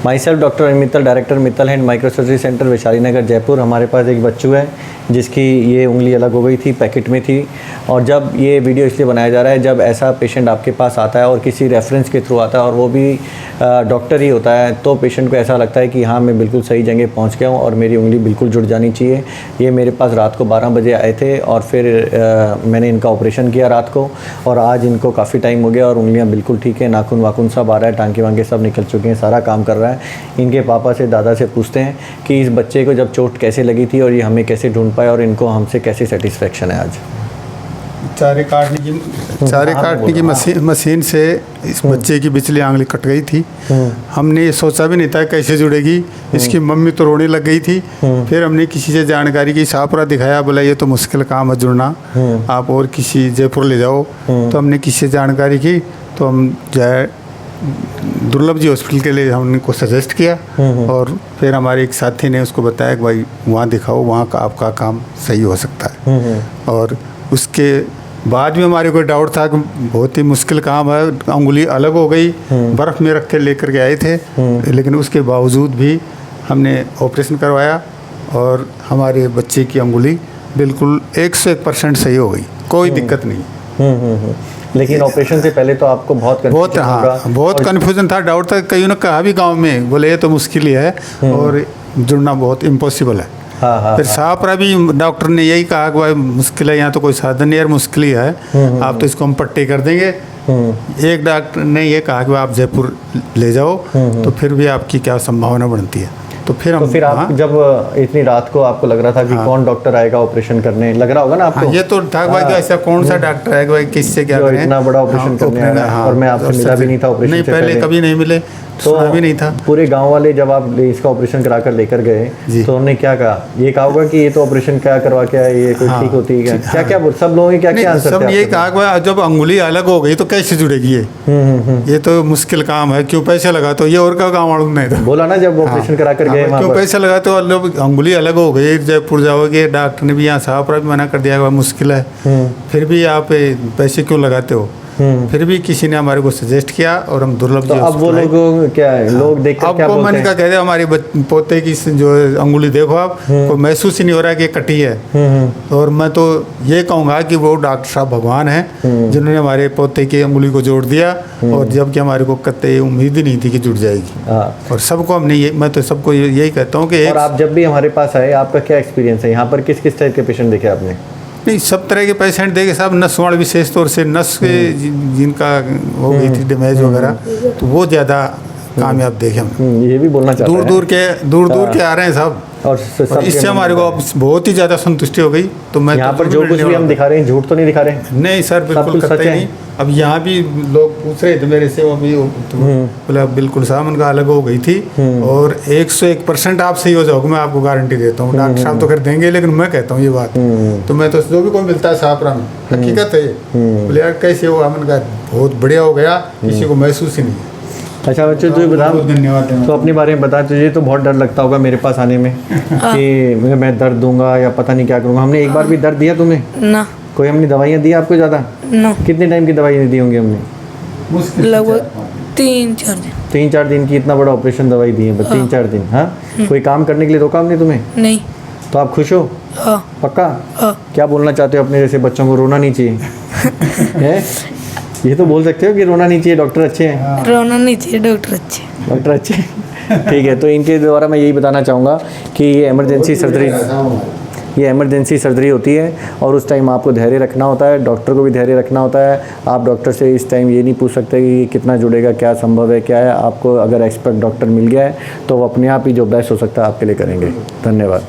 My self doctor Mittal, director Mittal hand micro surgery centre, Vaishali Nagar, Jaipur. हमारे पास एक बच्चू है जिसकी ये उंगली अलग हो गई थी, पैकेट में थी। और जब ये वीडियो इसलिए बनाया जा रहा है, जब ऐसा पेशेंट आपके पास आता है और किसी रेफरेंस के थ्रू आता है और वो भी डॉक्टर ही होता है, तो पेशेंट को ऐसा लगता है कि हाँ, मैं बिल्कुल सही जगह पहुंच गया हूँ और मेरी उंगली बिल्कुल जुड़ जानी चाहिए। ये मेरे पास रात को 12 बजे आए थे और फिर मैंने इनका ऑपरेशन किया रात को, और आज इनको काफ़ी टाइम हो गया और उंगलियाँ बिल्कुल ठीक है, नाखून वाखून सब आ रहा है, टांके वांके सब निकल चुके हैं, सारा काम कर रहा है। इनके पापा से, दादा से पूछते हैं कि इस बच्चे को जब चोट कैसे लगी थी और ये हमें कैसे ढूंढ पाए और इनको हमसे कैसे सेटिस्फेक्शन है आज। चारे काटने की मशीन से इस बच्चे की बिचली आंगली कट गई थी। हमने ये सोचा भी नहीं था कैसे जुड़ेगी। इसकी मम्मी तो रोने लग गई थी। फिर हमने किसी से जानकारी की, शाहपुरा दिखाया, बोला ये तो मुश्किल काम है जुड़ना, आप और किसी जयपुर ले जाओ। तो हमने किसी से जानकारी की, तो हम जाए दुर्लभ जी हॉस्पिटल के लिए हमने को सजेस्ट किया। और फिर हमारे एक साथी ने उसको बताया कि भाई वहाँ दिखाओ, वहाँ का आपका काम सही हो सकता है। और उसके बाद में हमारे कोई डाउट था कि बहुत ही मुश्किल काम है, अंगुली अलग हो गई, बर्फ़ में रख के लेकर के आए थे, लेकिन उसके बावजूद भी हमने ऑपरेशन करवाया और हमारे बच्चे की अंगुली बिल्कुल 101% सही हो गई, कोई दिक्कत नहीं। लेकिन ऑपरेशन से पहले तो आपको बहुत कन्फ्यूजन था, डाउट था। कईयों ने कहा भी गांव में, बोले ये तो मुश्किल ही है और जुड़ना बहुत इम्पॉसिबल है। फिर शाहपुरा भी डॉक्टर ने यही कहा कि भाई मुश्किल है, यहाँ तो कोई साधन नहीं है, मुश्किल ही है, आप तो इसको हम पट्टी कर देंगे। एक डॉक्टर ने ये कहा कि आप जयपुर ले जाओ, तो फिर भी आपकी क्या संभावना बनती है। तो फिर आप जब इतनी रात को आपको लग रहा था कि कौन डॉक्टर आएगा ऑपरेशन करने, लग रहा होगा ना आपको? ये तो था भाई, ऐसा कौन सा डॉक्टर है भाई, किससे क्या करें, इतना बड़ा ऑपरेशन करने आ रहा है। और मैं आपसे मिला भी नहीं था ऑपरेशन नहीं, पहले कभी नहीं मिले, तो भी नहीं था। पूरे गांव वाले जब आप इसका ऑपरेशन करा कर लेकर गए, तो उन्होंने क्या कहा? ये कहा होगा कि ये तो ऑपरेशन क्या करवा के आए, ये कोई ठीक होती है क्या? क्या बोल, सब लोगों ने क्या आंसर सब ये कहा कि जब अंगुली अलग हो गई तो कैसे जुड़ेगी ये तो मुश्किल काम है, क्यों पैसा लगा, तो ये और क्या गाँव वालों ने बोला ना जब ऑपरेशन करा कर गए, क्यों पैसा लगा, तो अंगुली अलग हो गई, जयपुर जाओगे, डॉक्टर ने भी यहाँ शाहपुरा भी मना कर दिया मुश्किल है, फिर भी आप पैसे क्यों लगाते हो। फिर भी किसी ने हमारे को सजेस्ट किया और हम दुर्लभ जी। अब वो लोग क्या है, लोग देखकर क्या बोलते हैं? मैंने कहा कहते हमारे पोते की जो अंगुली देखो आप, को महसूस ही नहीं हो रहा कि ये कटी है। और मैं तो ये कहूँगा कि वो डॉक्टर साहब भगवान हैं जिन्होंने हमारे पोते की अंगुली को जोड़ दिया, और जबकि हमारे को कतई उम्मीद ही नहीं थी कि जुड़ जाएगी। और सबको हमने मैं तो सबको यही कहता हूँ कि आप जब भी हमारे पास आए, आपका क्या एक्सपीरियंस है? यहाँ पर किस किस टाइप के पेशेंट देखे आपने? नहीं, सब तरह के पेशेंट देखे साहब। नस वाले विशेष तौर से नस के जिनका हो गई थी डैमेज वगैरह, तो वो ज़्यादा कामयाब देखे हम। ये भी बोलना चाहते हैं, दूर दूर के आ रहे हैं साहब, और इससे हमारे को बहुत ही ज़्यादा संतुष्टि हो गई। तो मैं यहाँ पर जो कुछ भी हम दिखा रहे हैं, झूठ तो नहीं दिखा रहे? नहीं सर, बिल्कुल सच नहीं। अब यहाँ भी लोग पूछ रहे थे मेरे से, वो भी बोला बिल्कुल साहब उनका अलग हो गई थी और 101% आप सही हो जाओगे, मैं आपको गारंटी देता हूँ। डॉक्टर साहब तो कर देंगे, लेकिन मैं कहता हूँ ये बात, तो मैं तो जो भी कोई मिलता है शाहपुरा में हकीकत है ये। बोले यार कैसे हो, हमने कहा बहुत बढ़िया हो गया, किसी को महसूस ही नहीं है। अच्छा बच्चों, तुझे बता, धन्यवाद। तो अपने बारे में बता, तुझे तो बहुत डर लगता होगा मेरे पास आने में कि मैं दर्द दूंगा या पता नहीं क्या करूँगा। हमने एक बार भी दर्द दिया तुम्हें? ना। कोई हमने दवाइयाँ दी आपको ज़्यादा? ना। कितने टाइम की दवाइयाँ दी होंगी हमने? लगभग 3-4 दिन। 3-4 दिन की? इतना बड़ा ऑपरेशन दवाई दी है 3-4 दिन? हाँ। कोई काम करने के लिए रोका हमने तुम्हें? नहीं। तो आप खुश हो? पक्का? क्या बोलना चाहते हो अपने जैसे बच्चों को? रोना नहीं चाहिए है? ये तो बोल सकते हो कि रोना नहीं चाहिए, डॉक्टर अच्छे हैं। रोना नहीं चाहिए, डॉक्टर अच्छे। डॉक्टर अच्छे ठीक है। तो इनके द्वारा मैं यही बताना चाहूँगा कि ये इमरजेंसी सर्जरी होती है और उस टाइम आपको धैर्य रखना होता है, डॉक्टर को भी धैर्य रखना होता है। आप डॉक्टर से इस टाइम ये नहीं पूछ सकते कि कितना जुड़ेगा, क्या संभव है, क्या है। आपको अगर एक्सपर्ट डॉक्टर मिल गया है तो वो अपने आप ही जो बेस्ट हो सकता है आपके लिए करेंगे। धन्यवाद।